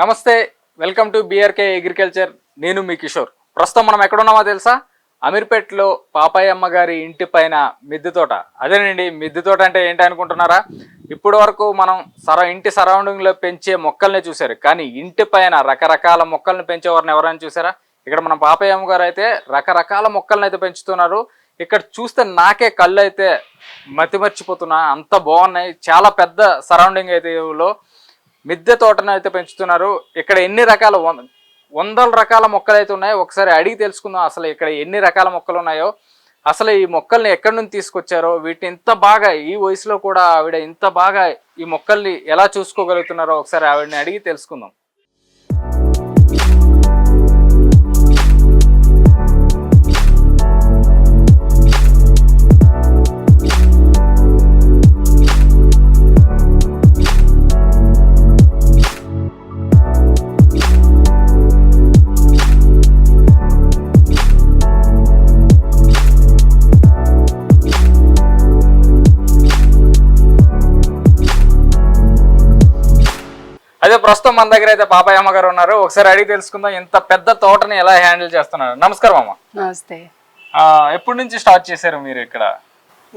నమస్తే, welcome to BRK agriculture. నేను మీ కిషోర్. ప్రస్తుతం మనం ఎక్కడున్నామో తెలుసా? అమీర్పేటలో పాపాయమ్మ గారి ఇంటి పైన మిద్దె తోట. అదేనండి, మిద్దె తోట అంటే ఏంటి అనుకుంటున్నారా? ఇప్పటి వరకు మనం ఇంటి సరౌండింగ్లో పెంచే మొక్కల్ని చూశారు, కానీ ఇంటి పైన రకరకాల మొక్కల్ని పెంచేవారిని ఎవరైనా చూసారా? ఇక్కడ మనం పాపాయమ్మ గారు అయితే రకరకాల మొక్కల్ని అయితే పెంచుతున్నారు. ఇక్కడ చూస్తే నాకే కళ్ళు అయితే మతిమర్చిపోతున్నా, అంత బాగున్నాయి. చాలా పెద్ద సరౌండింగ్ అయితే మిద్దె తోటను అయితే పెంచుతున్నారు. ఇక్కడ ఎన్ని రకాల వందల రకాల మొక్కలు అయితే ఉన్నాయో ఒకసారి అడిగి తెలుసుకుందాం. అసలు ఇక్కడ ఎన్ని రకాల మొక్కలు ఉన్నాయో, అసలు ఈ మొక్కల్ని ఎక్కడి నుంచి తీసుకొచ్చారో, వీటిని ఇంత బాగా ఈ వయసులో కూడా ఆవిడ ఇంత బాగా ఈ మొక్కల్ని ఎలా చూసుకోగలుగుతున్నారో ఒకసారి ఆవిడని అడిగి తెలుసుకుందాం. అదే ప్రస్తుతం మన దగ్గర అయితే పాపాయమ్మ గారు ఉన్నారు. ఒకసారి అడిగి తెలుసుకుందాం ఇంత పెద్ద తోటని ఎలా హ్యాండిల్ చేస్తున్నారు. నమస్కారం అమ్మ. నమస్తే. ఎప్పటి నుంచి స్టార్ట్ చేశారు మీరు ఇక్కడ?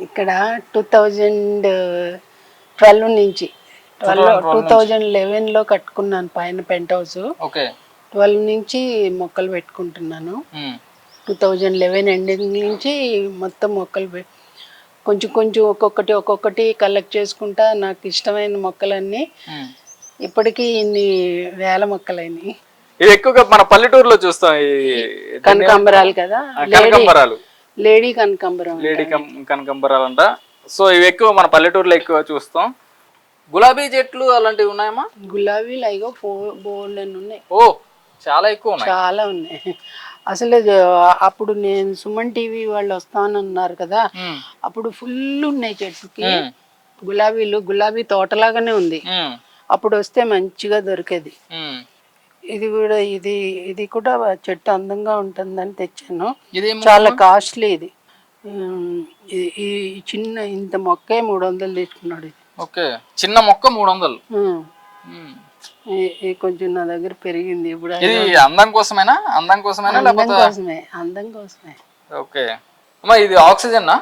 ఇక్కడ 2012 నుంచి 2011లో కట్టుకున్నాను పైన పెంట్ హౌస్. 12 నుంచి మొక్కలు పెట్టుకుంటున్నాను. 2011 ఎండింగ్ నుంచి మొత్తం మొక్కలు కొంచెం కొంచెం ఒక్కొక్కటి కలెక్ట్ చేసుకుంటా నాకు ఇష్టమైన మొక్కలన్నీ ఇప్పటికీ ఇన్ని వేల మొక్కలైనవి. ఇది ఎక్కువగా మన పల్లెటూరులో చూస్తాం. కనకాంబరాలు కదా, లేడీ కనకాంబరాలు అంట. సో ఇవి ఎక్కువ మన పల్లెటూరులో ఎక్కువ చూస్తాం. గులాబీ చెట్లు అలాంటివి ఉన్నాయమ్మా? గులాబీలు అయ్యో బోల్డ్ అని ఉన్నాయి. ఓ, చాలా ఎక్కువ ఉన్నాయి. చాలా ఉన్నాయి. అసలు అప్పుడు నేను సుమన్ టీవీ వాళ్ళు వస్తానన్నారు కదా, అప్పుడు ఫుల్ ఉన్నాయి చెట్టుకి గులాబీ తోటలాగానే ఉంది. అప్పుడు వస్తే మంచిగా దొరికేది. ఇది కూడా చెట్టు అందంగా ఉంటుందని తెచ్చాను. చాలా కాస్ట్లీ ఇది. ఈ చిన్న ఇంత మొక్కే 300 తీసుకున్నాడు. ఓకే, చిన్న మొక్క 300. కొంచెం నా దగ్గర పెరిగింది. ఇప్పుడు అందం కోసమేనా? అందం కోసమేనా? అందం కోసమే. ఓకే అమ్మా, ఇది ఆక్సిజన్?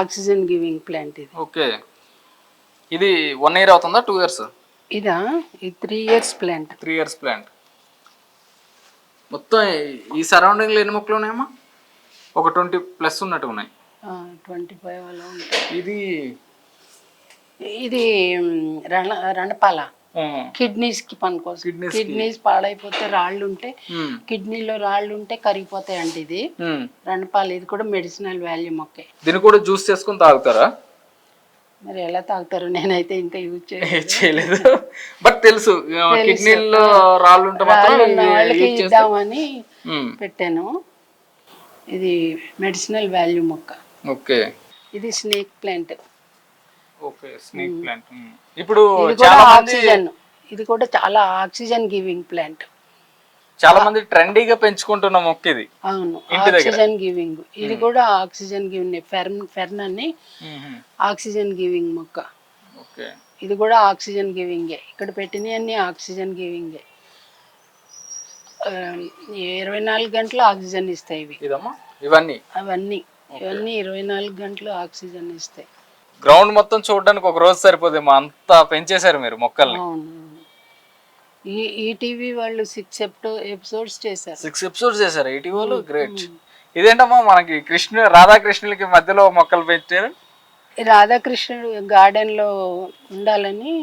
ఆక్సిజన్ గివింగ్ ప్లాంట్ ఇది. ఓకే, ఇది 1 year అవుతుందా, 2 years? ఇదా, ఇది 3 years ప్లాంట్. 3 years plant. మొత్తం ఈ సరౌండింగ్ లో ఎన్ని మొక్కలు ఉన్నాయమ్మా? ఒక 20+ ఉన్నట్టు ఉన్నాయి. 25 అలా ఉంటాయి. ఇది రణపాల, కిడ్నీస్ కి పనికోసం. కిడ్నీస్ పాడైపోతే రాళ్ళు ఉంటే, కిడ్నీలో రాళ్ళు ఉంటే కరిగిపోతాయి అంటే ఇది రణపాల. ఇది కూడా మెడిసినల్ వాల్యూ మొక్కే. దీన్ని కూడా జ్యూస్ చేసుకుని తాగుతారా? మరి ఎలా తాగుతారు, నేనైతే ఇంకా యూజ్ చేయలేదు. బట్ తెలుసు కిడ్నీలో రాళ్ళు ఉంటే వాళ్ళకి ఇద్దామని పెట్టాను. ఇది మెడిసినల్ వాల్యూ మొక్క. ఓకే, ఇది snake plant. Okay, snake plant. ఇప్పుడు ఆక్సిజన్, ఇది కూడా చాలా ఆక్సిజన్ గివింగ్ ప్లాంట్. చాలా మంది ట్రెండీగా పెంచుకుంటున్న మొక్క ఇది. అవును, ఆక్సిజన్ గివింగ్. ఇది కూడా ఆక్సిజన్ గివింగ్. ఫెర్న్ అని ఆక్సిజన్ గివింగ్ మొక్క. ఓకే, ఇది కూడా ఆక్సిజన్ గివింగే. ఇక్కడ పెట్టినవి అన్ని ఆక్సిజన్ గివింగే. 24 గంటలు ఆక్సిజన్ ఇస్తాయి ఇవి. అవన్నీ 24 గంటలు ఆక్సిజన్ ఇస్తాయి. గ్రౌండ్ మొత్తం చూడడానికి ఒక రోజు సరిపోదేమో, అంతా పెంచేశారు మీరు మొక్కల్ని. ఈటీవీ వాళ్ళు 6 ఎపిసోడ్స్ చేశారు. 6 ఎపిసోడ్స్ చేశారు ఈటీవీ వాళ్ళు. గ్రేట్. ఇదేంటమ్మా, మనకి రాధాకృష్ణులకి మధ్యలో మొక్కలు పెంచారు. రాధాకృష్ణుడు గార్డెన్ లో ఉండాలని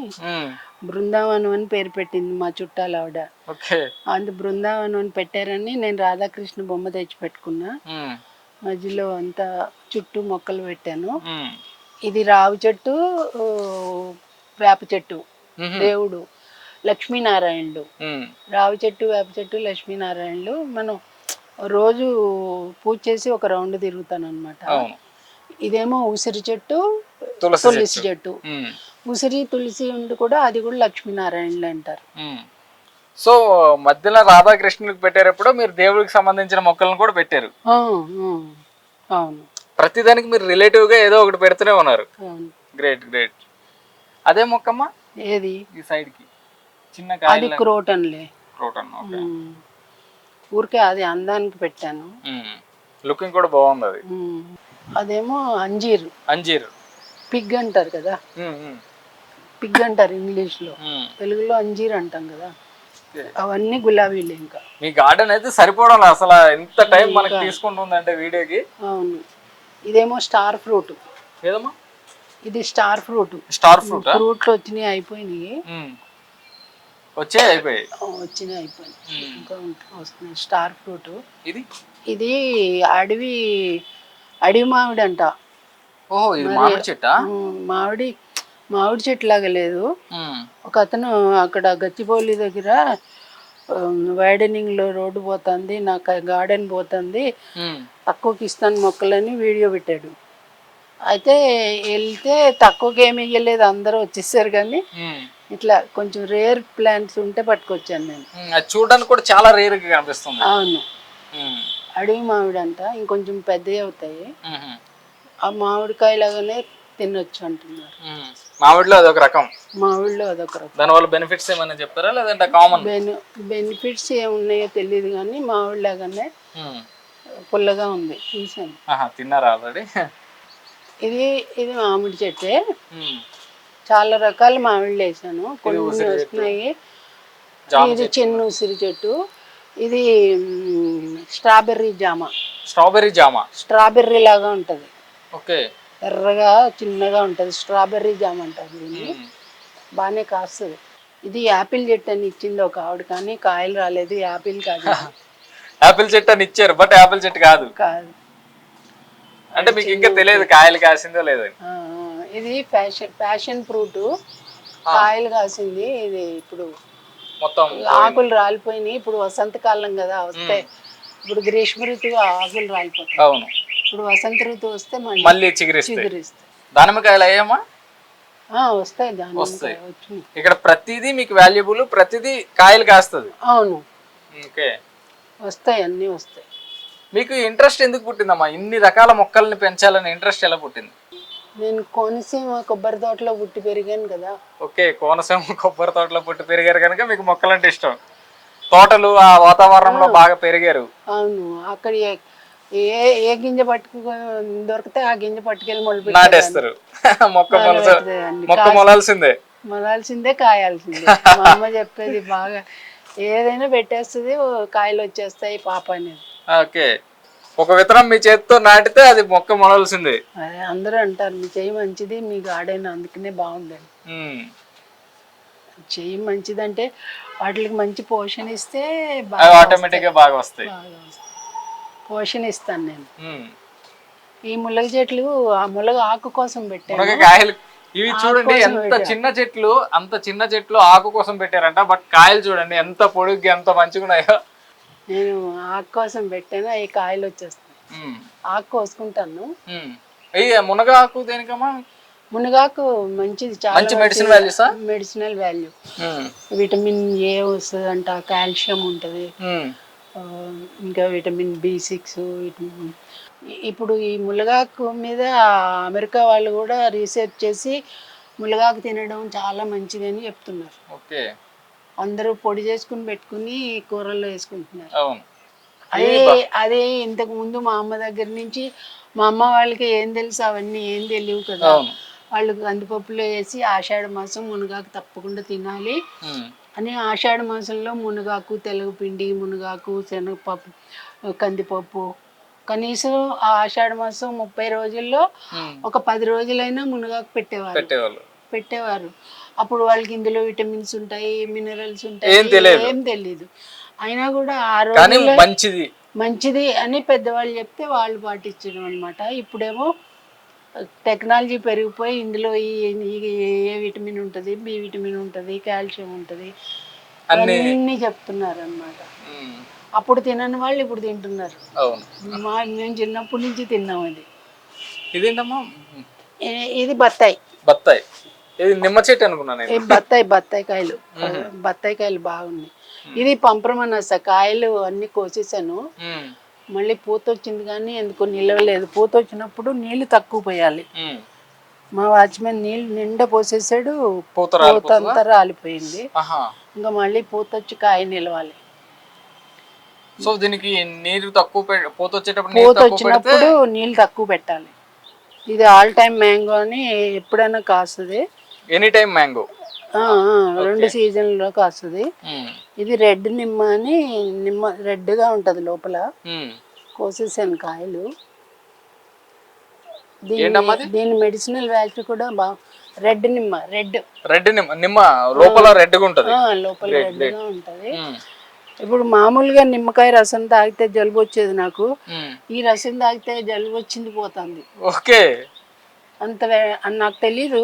బృందావనం అని పేరు పెట్టింది మా చుట్టాలు ఆవిడ. అందు బృందావనం అని పెట్టారని నేను రాధాకృష్ణ బొమ్మ తెచ్చి పెట్టుకున్నా. మధ్యలో అంతా చుట్టూ మొక్కలు పెట్టాను. ఇది రావి చెట్టు, వేప చెట్టు, దేవుడు లక్ష్మీనారాయణుడు. రావి చెట్టు, వేప చెట్టు, లక్ష్మీనారాయణులు. మనం రోజు పూజ చేసి ఒక రౌండ్ తిరుగుతాను అనమాట. ఇదేమో ఉసిరి చెట్టు, తులసి చెట్టు. ఉసిరి తులసి ఉండి కూడా అది కూడా లక్ష్మీనారాయణులు అంటారు. సో మధ్యలో రాధాకృష్ణులకు పెట్టేటప్పుడు మీరు దేవుడికి సంబంధించిన మొక్కలను కూడా పెట్టారు. అవును, ప్రతిదానికి మీరు రిలేటివ్ గా ఏదో ఒకటి పెడుతూనే ఉన్నారు. Great great. అదే మొక్కమ్మా, ఏది ఈ సైడ్ కి చిన్న అది కాయలు క్రోటన్లే. క్రోటన్. ఓకే. ఊరికే అది అందానికి పెట్టాను. లుకింగ్ కూడా బాగుంది అది. అదేమో అంజీర్. అంజీర్ పిగ్ అంటారు కదా, పిగ్ అంటారు ఇంగ్లీష్లో, తెలుగులో అంజీర్ అంటాం కదా. అవన్నీ గులాబీలు. ఇంకా మీ గార్డెన్ అయితే సరిపోవడం అసలు ఎంత టైం మనకి తీసుకుంటుంది అంటే వీడియోకి. అవును. ఇదేమో స్టార్ ఫ్రూట్. ఏదమ్మా ఇది స్టార్ ఫ్రూట్. Star fruit. ఫ్రూట్లు వచ్చినాయి, అయిపోయినాయి. అయిపోయాయి. వచ్చినాయి, అయిపోయినాయి. ఇంకా వస్తున్నాయి. Star fruit. ఇది ఇది అడవి మామిడి అంట. ఓహో, ఇది మామిడి చెట్టా? మామిడి చెట్టు లాగా లేదు. ఒక అతను అక్కడ గచ్చిబౌలి దగ్గర వైడనింగ్ లో రోడ్డు పోతుంది, నాకు గార్డెన్ పోతుంది, తక్కువకి ఇస్తాను మొక్కలని వీడియో పెట్టాడు. అయితే వెళ్తే తక్కువకి ఏమి ఇయ్యలేదు, అందరూ వచ్చేసారు. కానీ ఇట్లా కొంచెం రేర్ ప్లాంట్స్ ఉంటే పట్టుకొచ్చాను నేను. చూడడానికి కూడా చాలా రేర్ గా కనిపిస్తుంది. అవును. అడవి మామిడి అంట, ఇంకొంచెం పెద్దవి అవుతాయి. ఆ మామిడికాయ లాగానే తినొచ్చు అంటున్నారు. మామిడిలో అదొక రకం. మామిడిలో అదొక రకం. దానివల్ల బెనిఫిట్స్ ఏమైనా చెప్తారా, లేదంటే కామన్? బెనిఫిట్స్ ఏమున్నాయో తెలియదు కానీ మామిడి లాగానే పుల్లగా ఉంది. చూసాను. తిన్నారా ఆల్రెడీ? ఇది మామిడి చెట్టే. చాలా రకాల మామిడిలు వేసాను, కొన్ని వస్తున్నాయి. ఇది చిన్న ఉసిరి చెట్టు. ఇది స్ట్రాబెర్రీ జామ. స్ట్రాబెర్రీ లాగా ఉంటది. ఓకే. ఎర్రగా చిన్నగా ఉంటది, స్ట్రాబెర్రీ జామ అంటారు దీన్ని. బాగానే కాస్తుంది. ఇది యాపిల్ చెట్టు అని ఇచ్చింది ఒక ఆవిడ, కానీ కాయలు రాలేదు. యాపిల్ కాదు. యాపిల్ చెట్టు అని ఇచ్చారు, బట్ యాపిల్ చెట్టు కాదు. అంటే మీకు ఇంకా తెలియదు కాయలు కాసిందో లేదో. ఇది ప్యాషన్ ఫ్రూట్. కాయలు కాసింది. ఇది ఇప్పుడు మొత్తం ఆకులు రాలిపోయినాయి. ఇప్పుడు వసంతకాలం కదా, వస్తే ఇప్పుడు గ్రీష్మ ఋతువు ఆకులు రాలిపోతాయి. అవును. ఇప్పుడు వసంత ఋతువు వస్తే మళ్ళీ చిగురిస్తాయి. దానిమ్మకాయలు అయ్యామా? వస్తాయి. వస్తాయి. ఇక్కడ ప్రతిదీ మీకు వాల్యుబుల్, ప్రతిదీ కాయలు కాస్తుంది. అవును. ఓకే. వస్తాయి, అన్నీ వస్తాయి. మీకు ఇంట్రెస్ట్ ఎందుకు పుట్టిందమ్మా, ఇన్ని రకాల మొక్కల్ని పెంచాలని ఇంట్రెస్ట్ ఎలా పుట్టింది? నేను కోనసీమ కొబ్బరి తోటలో పుట్టి పెరిగాను కదా. ఓకే, కోనసీమ కొబ్బరి తోటలో పుట్టి పెరిగారు కనుక మీకు మొక్కలంటే ఇష్టం. తోటలు ఆ వాతావరణంలో బాగా పెరిగారు. అవును. అక్కడ ఏ గింజ దొరికితే ఆ గింజ పట్టుకెళ్ళి మొదలు నాటేస్తారు. మొక్క మొలాల్సిందే, కాయాల్సిందే. మా అమ్మ చెప్పేది బాగా, ఏదైనా పెట్టేస్తుంది, కాయలు వచ్చేస్తాయి పాప అనేది. ఓకే. ఒక విత్తనం మీ చేతితో నాటితే అది మొక్క మొలవలసిందే. అదే అందరూ అంటారు, మీ చెయ్యి మంచిది, మీ గార్డెన్ అందుకనే బాగుందని. చెయ్యి మంచిదంటే వాటికి మంచి పోషణ ఇస్తే ఆటోమేటిక్ గా బాగా వస్తాయి. పోషణ ఇస్తాను నేను. ఈ ములగ చెట్లు ఆ ములగ ఆకు కోసం పెట్టాను. ఇవి చూడండి ఎంత చిన్న చెట్లు, అంత చిన్న చెట్లు ఆకు కోసం పెట్టారంట. బట్ కాయలు చూడండి ఎంత పొడుగ్గా, ఎంత మంచిగా ఉన్నాయో. నేను ఆకు కోసం పెట్టాను, అవి కాయలు వచ్చేస్తాయి. ఆకు కోసుకుంటాను. మునగ ఆకు దేనికమ్మా? మునగాకు మంచిది, చాలా మెడిసినల్ వాల్యూ. విటమిన్ ఏ వస్తుంది అంట, కాల్షియం ఉంటుంది, ఇంకా విటమిన్ B6. ఇప్పుడు ఈ మునగాకు మీద అమెరికా వాళ్ళు కూడా రీసెర్చ్ చేసి మునగాకు తినడం చాలా మంచిది అని చెప్తున్నారు. ఓకే. అందరూ పొడి చేసుకుని పెట్టుకుని కూరల్లో వేసుకుంటున్నారు. అదే ఇంతకు ముందు మా అమ్మ దగ్గర నుంచి, మా అమ్మ వాళ్ళకి ఏం తెలుసు, అవన్నీ ఏం తెలియవు కదా. వాళ్ళు కందిపప్పులో వేసి ఆషాఢ మాసం మునగాకు తప్పకుండా తినాలి అని, ఆషాఢ మాసంలో మునగాకు, తెలగపిండి, మునగాకు, శనగపప్పు, కందిపప్పు, కనీసం ఆ ఆషాఢ మాసం 30 రోజుల్లో ఒక 10 రోజులైనా మునగాకు పెట్టేవారు. అప్పుడు వాళ్ళకి ఇందులో విటమిన్స్ ఉంటాయి, మినరల్స్ ఉంటాయి, ఏం తెలీదు. అయినా కూడా ఆ రోజు మంచిది అని పెద్దవాళ్ళు చెప్తే వాళ్ళు పాటించడం అనమాట. ఇప్పుడేమో టెక్నాలజీ పెరిగిపోయి ఇందులో ఏ విటమిన్ ఉంటుంది, B విటమిన్ ఉంటుంది, కాల్షియం ఉంటుంది, అన్నీ చెప్తున్నారు అనమాట. అప్పుడు తినని వాళ్ళు ఇప్పుడు తింటున్నారు. మేము చిన్నప్పటి నుంచి తిన్నాం. ఇది బత్తాయి. ఇది నిమ్మ చెట్టు అనుకున్నాను. బత్తాయి కాయలు బాగున్నాయి. ఇది పంప్రమనస కాయలు అన్ని కోసేసాను. మళ్ళీ పూత వచ్చింది కానీ ఎందుకో నిలవలేదు. పూత వచ్చినప్పుడు నీళ్లు తక్కువ పోయాలి. మా వాచ్మెన్ నీళ్ళు నిండా పోసేసాడు, పూత అంతా రాలిపోయింది. ఇంకా మళ్ళీ పూత వచ్చి కాయ నిలవాలి. సో దీనికి నీరు తక్కువ పూత వచ్చేటప్పుడు పూత వచ్చినప్పుడు నీళ్ళు తక్కువ పెట్టాలి. ఇది ఆల్ టైమ్ మ్యాంగో అని ఎప్పుడైనా కాస్తుంది. Any time mango. 2 సీజన్లో కాస్తుంది. ఇది రెడ్ నిమ్మ అని, నిమ్మ రెడ్గా ఉంటుంది లోపల. కోసేసాను కాయలు. దీని మెడిసినల్ వాల్యూ కూడా రెడ్ నిమ్మ. రెడ్ నిమ్మ లోపల రెడ్గా ఉంటుంది. లోపల రెడ్గా ఉంటుంది. ఇప్పుడు మామూలుగా నిమ్మకాయ రసం తాగితే జలుబు వచ్చేది నాకు. ఈ రసం తాగితే జలుబు వచ్చింది పోతుంది. ఓకే, అంత నాకు తెలీదు.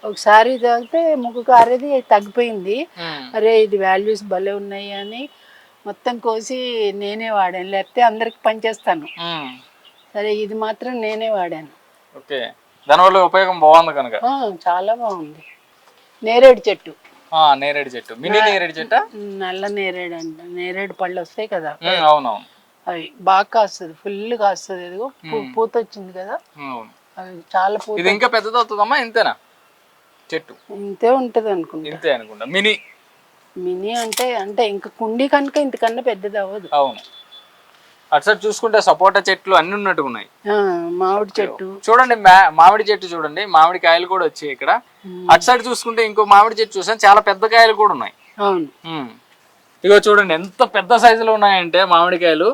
ఒకసారి తాగితే ముక్కు కారేది తగ్గిపోయింది. అరే ఇది వాల్యూస్ భలే ఉన్నాయి అని మొత్తం కోసి నేనే వాడాను. లేకపోతే అందరికి పనిచేస్తాను. సరే ఇది మాత్రం నేనే వాడాను. ఓకే, దానివల్ల ఉపయోగం బాగుంది కనుక. చాలా బాగుంది. నేరేడు చెట్టు. నేరేడు చెట్టు, మినీ నేరేడు చెట్టు. నల్ల నేరేడు అంట. నేరేడు పళ్ళు వస్తాయి కదా, అవునవును. అవి బాగా కాస్తుంది, ఫుల్ కాస్తుంది. ఇదిగో పూత వచ్చింది కదా, అవి చాలా పూత. ఇది ఇంకా పెద్దది అవుతుందమ్మా? ఇంతేనా చెట్టు? ఇంతే ఉంటది అనుకుంటా. ఇంతే అనుకుంటా. మినీ అంటే ఇంకా కుండీ కనుక ఇంతకన్నా పెద్దది అవ్వదు. అవును. అటు సైడ్ చూసుకుంటే సపోటా చెట్లు అన్ని ఉన్నట్టు ఉన్నాయి. మామిడి చెట్టు చూడండి, మామిడి చెట్టు చూడండి, మామిడి కాయలు కూడా వచ్చాయి ఇక్కడ. అటు సైడ్ చూసుకుంటే ఇంకో మామిడి చెట్టు చూసాను, చాలా పెద్ద కాయలు కూడా ఉన్నాయి. అవును. ఇగో చూడండి ఎంత పెద్ద సైజులో ఉన్నాయంటే మామిడికాయలు.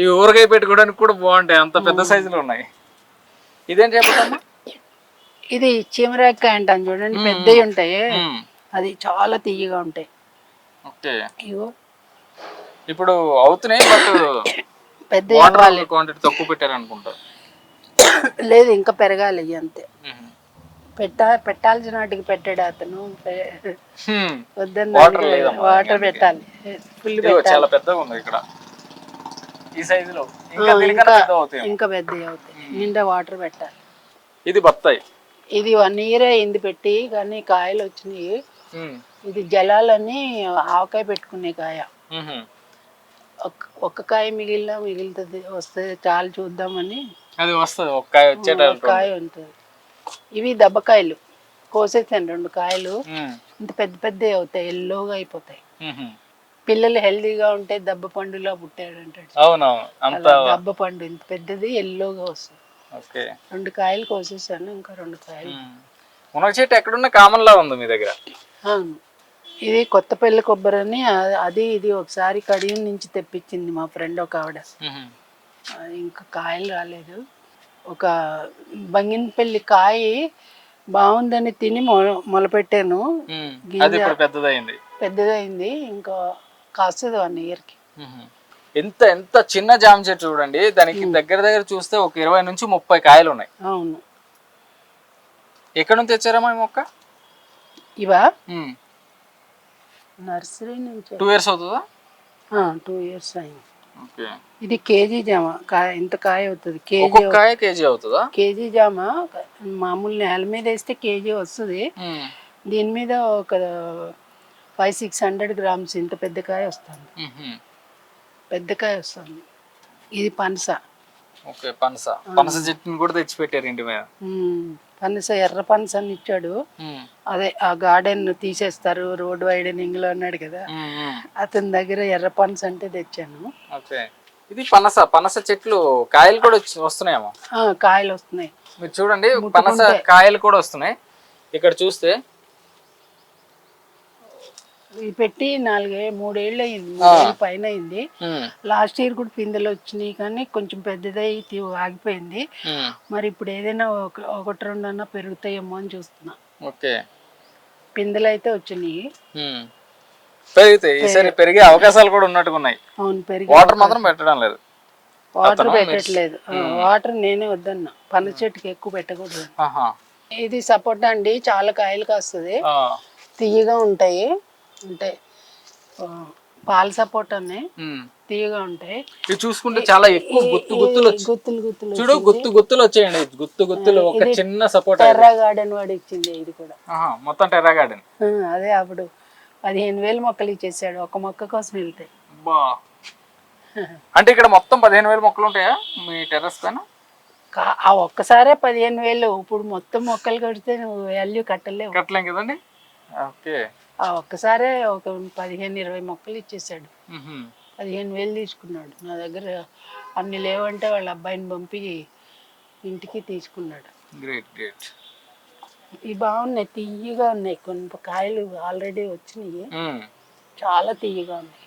ఇవి ఊరగాయ పెట్టుకోవడానికి కూడా బాగుంటాయి, అంత పెద్ద సైజులో ఉన్నాయి. ఇదేం చెప్పమ్మా? ఇది చీమరాకాయ అంటాను చూడండి, పెద్దవి ఉంటాయి. అది చాలా తీయగా ఉంటాయి. ఓకే, ఇగో ఇప్పుడు అవుతున్నాయి, బట్ పెద్ద క్వాంటిటీ తక్కువ పెట్టారు అనుకుంటా. లేదు, ఇంకా పెరగాలి అంతే. పెట్టాల్సిన వాటికి పెట్టాడు అతను. వద్దన్న వాటర్ పెట్టాలి, ఫుల్ పెట్టాలి. చాలా పెద్దగా ఉంది ఇక్కడ ఈ సైజులో. ఇంకా పెద్దవి అవుతాయి, నిండా వాటర్ పెట్టాలి. ఇది బత్తాయి. ఇది 1 year అయింది పెట్టి, కానీ కాయలు వచ్చినాయి. ఇది జలాలని ఆవకాయ పెట్టుకునే కాయ. ఒక్క కాయ మిగులుతుంది, వస్తే చాలు చూద్దామని. అది వస్తుంది, ఒక కాయ కాయ ఉంటుంది. ఇవి దెబ్బకాయలు కోసేసాను, 2 కాయలు. ఇంత పెద్ద పెద్దవి అవుతాయి, ఎల్లోగా అయిపోతాయి. పిల్లలు హెల్దీగా ఉంటే దెబ్బ పండులా పుట్టాడు అంటాడు. దెబ్బ పండు ఇంత పెద్దది ఎల్లోగా వస్తుంది. 2 కాయలు కోసేసాను, ఇంకా 2 కాయలు. మునగ చెట్టు ఎక్కడున్నా కామన్ లా ఉంది మీ దగ్గర? అవును. ఇది కొత్తపల్లి కొబ్బరి అని, అది ఇది ఒకసారి కడియం నుంచి తెప్పించింది మా ఫ్రెండ్ ఒక ఆవిడ. ఇంకా కాయలు రాలేదు. ఒక బంగినపల్లి కాయ బాగుందని తిని మొలపెట్టాను. పెద్దదైంది, ఇంకా కాస్తుంది 1 year. ఎంత ఎంత చిన్న జామ చెట్టు చూడండి, దానికి దగ్గర దగ్గర చూస్తే ఒక 20 నుంచి 30 కాయలు ఉన్నాయి. అవును. ఎక్కడ నుంచి తెచ్చారమ్మా ఈ మొక్క? ఇవా నర్సరీ నుంచి. 2 years అవుతుందా? 2 years అయింది. ఇది కేజీ జామ. ఇంత కాయ అవుతుంది. కేజీ అవుతుందా? కేజీ జామ మామూలు నేల మీద వేస్తే కేజీ వస్తుంది. దీని మీద ఒక 500-600 grams ఇంత పెద్ద కాయ వస్తుంది. పెద్ద కాయ వస్తుంది. ఇది పనస. పనస చెట్టుని కూడా తెచ్చి పెట్టారు ఇంటి మీద. పనస, ఎర్ర పనస అని ఇచ్చాడు. అదే ఆ గార్డెన్ తీసేస్తారు, రోడ్ వైడనింగ్ లో అన్నాడు కదా, అతని దగ్గర ఎర్ర పనస అంటే తెచ్చాను. ఇది పనస చెట్లు కాయలు కూడా వస్తున్నాయేమో. కాయలు వస్తున్నాయి, మీరు చూడండి, పనస కాయలు కూడా వస్తున్నాయి. ఇక్కడ చూస్తే ఇది పెట్టి 3 ఏళ్ళు అయింది, 3 ఏళ్ళ పైన అయింది. లాస్ట్ ఇయర్ కూడా పిందెలు వచ్చినాయి, కానీ కొంచెం పెద్దదై ఆగిపోయింది. మరి ఇప్పుడు ఏదైనా 1-2 అన్నా పెరుగుతాయేమో అని చూస్తున్నా. పిందెలు అయితే వచ్చినాయి, పెరిగే అవకాశాలు కూడా ఉన్నట్టున్నాయి. అవును, పెరిగి వాటర్ మాత్రం పెట్టడం లేదు. వాటర్ పెట్టట్లేదు. వాటర్ నేనే వద్దన్నా, పనస చెట్టుకి ఎక్కువ పెట్టకూడదు. ఇది సపోటా అండి, చాలా కాయలు కాస్తుంది, తీయగా ఉంటాయి. అంటే పాల సపోటానే తీయగా ఉంటాయి. ఇది చూసుకుంటే చాలా ఎక్కువ గుత్తులు చూడు, గుత్తులు వచ్చాయండి. గుత్తులు ఒక చిన్న సపోటా. టెర్రా గార్డెన్ వాడు ఇచ్చింది ఇది కూడా. మొత్తం టెర్రా గార్డెన్. అదే అప్పుడు 15,000 మొక్కలు ఇచ్చేసాడు, ఒక మొక్క కోసం వెళ్తాయి. అంటే ఇక్కడ మొత్తం 15,000 మొక్కలు ఉంటాయా మీ టెర్రస్ పైన? ఆ ఒక్కసారే 15,000. ఇప్పుడు మొత్తం మొక్కలు కడితే నువ్వు వాల్యూ కట్టలేం కదండి. ఓకే, ఆ ఒక్కసారే ఒక 15-20 మొక్కలు ఇచ్చేసాడు. 15,000 తీసుకున్నాడు నా దగ్గర. అన్ని లేవంటే వాళ్ళ అబ్బాయిని పంపి ఇంటికి తీసుకున్నాడు. Great great. ఇవి బాగున్నాయి, తీయగా ఉన్నాయి. కొన్ని కాయలు ఆల్రెడీ వచ్చినాయి, చాలా తీయగా ఉన్నాయి.